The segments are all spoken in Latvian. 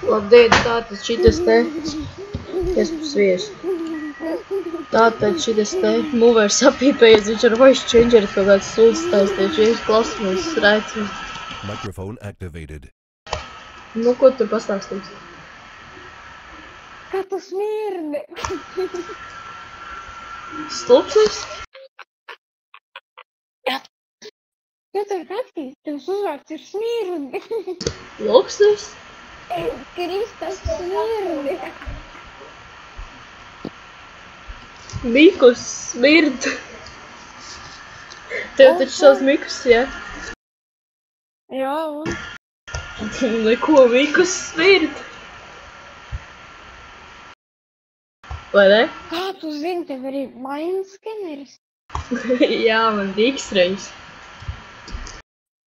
Labdien, tātad šitas te, es sviestu. Tātad šitas te, movers apīpējies, viņš ar voice changer kaut kāds sūdzes taisties, viņš klausamies, rēcīs. Microphone activated. Nu, ko tu pastāstīsi? Kā tu smirdi? Stulpsis? Ja tev rakstīs, tavs uzvārds ir smirdi. Luksis? Kristas smirdi. Mikus smird. Tev taču savs Mikus, ja? Jā, un? Neko, Mikus smird. Vai ne? Kā tu zini, tev arī mainas skeneris? Jā, man bija X-rays.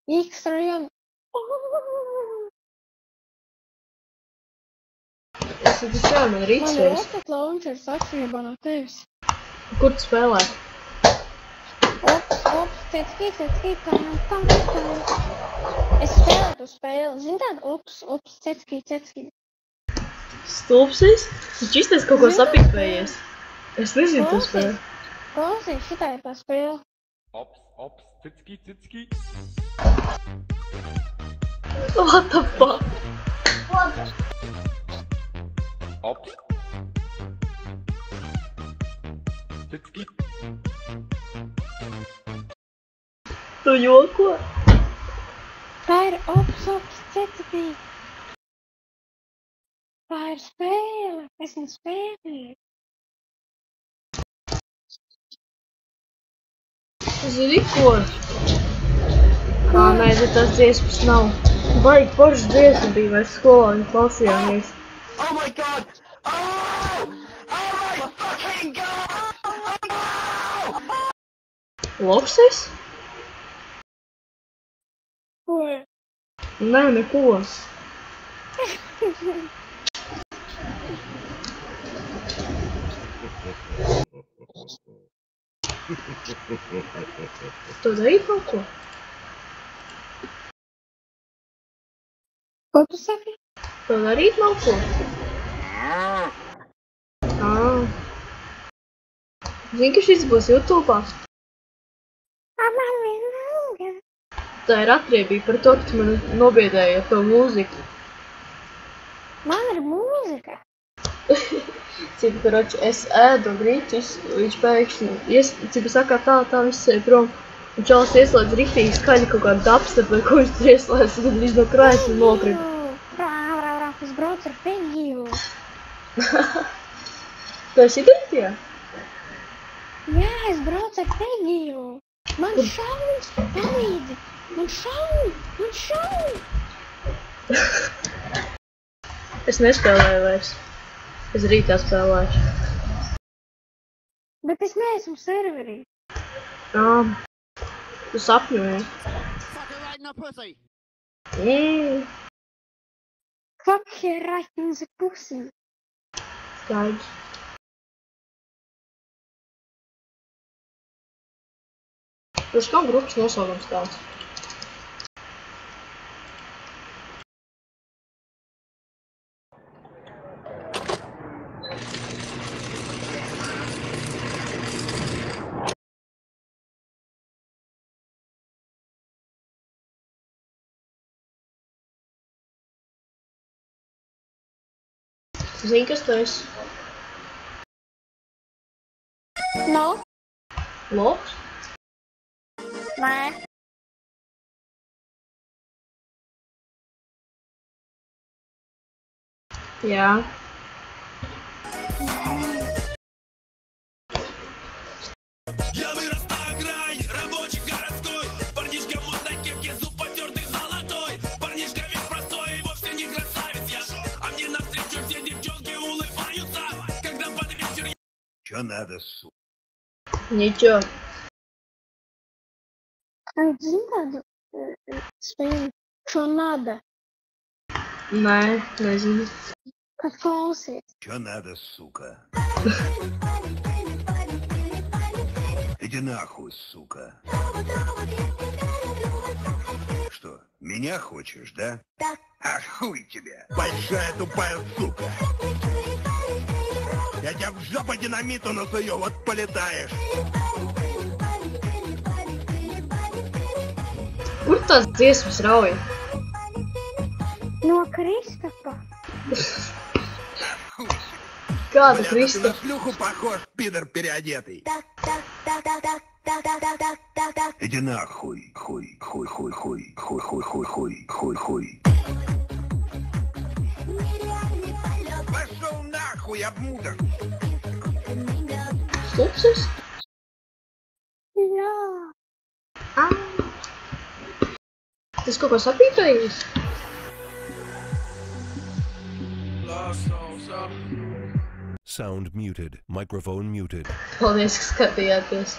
X-rayam. Es taču jā, man ir Man ir X-rays. rocket launchers atšķirībā no tevis. Kur tu spēlē? Ops, cecki, tam. Es spēlēju to spēli. Zini tādu? Ops, cecki. Stulpsis? Viņš iztais kaut ko sapīpējies. Es nezinu to spēli. Klausies, šitā ir tā spēle. Ops, cicki. What the fuck? Ops. Cicki. Tu joko? Tā ir ops, cecki. Tā ir spēle. Es viņu spēlēju. Zini ko? Nē, bet tās dziesmas nav. Baigi foršas dziesmas bija, vai skolā un klausījāmies. Oh my god! Oh my fucking god! Loksis? Ko? Nē, neko. Tu darīji kaut ko? Ko tu saki? Tu darīji kaut ko? Zini, ka šis būs YouTube'ā? Man vienalga. Tā ir atriebība par to, ka tu mani nobiedēji ar to mūziku. Man ir mūzika. Cik, karoči, es ēdu grīķus, viņš pēkšņi, cik saka tā viss ej prom. Un čalis ieslēdz riktīgi skaļi kaut kādu dubstep, vai ko viņš tur ieslēdz, un viņš no krēsla nokrita. Brā, es braucu ar Pegiju. Tu esi identijā? Jā, es braucu ar Pegiju. Man šauj, palīdzi. Man šauj. Es nespēlēju vairs. Es rītā spēlēšu. Bet es neesmu serverī. Tu sapņoji. Fuck here right in the pussy. Skaidrs. Tas nav grupas nosaukums tāds. Zini, kas tu esi? No? Loks? Nē. Jā. Я вырос на окраине, рабочий городской. Парнишка в модной кепке, зуб потертый золотой. Парнишка весь простой и вовсе не красавец я. А мне навстречу все девчонки улыбаются, когда под вечер... Чё надо, сука? Ничего. Zini tādu spēli, šo nada, Nē, nezinu. kad klausies. Чё надо, сука? Иди нахуй, сука. Что, меня хочешь, да? Да. А хуй тебе, большая тупая сука. Я тебя в жопу динамиту насую, вот полетаешь. Kur tās dziesmas rauja? No Kristapa. Kāda Бля, да ты на Kristofa? шлюху похож, пидор переодетый. Иди нахуй, хуй, хуй, хуй, хуй, хуй, хуй, хуй, хуй, хуй, хуй. Пошел нахуй, обмудок. Stupsis? Jā. Tas kaut ko sapīpējis? Sound muted. Microphone muted. Paldies, ka skatījāties.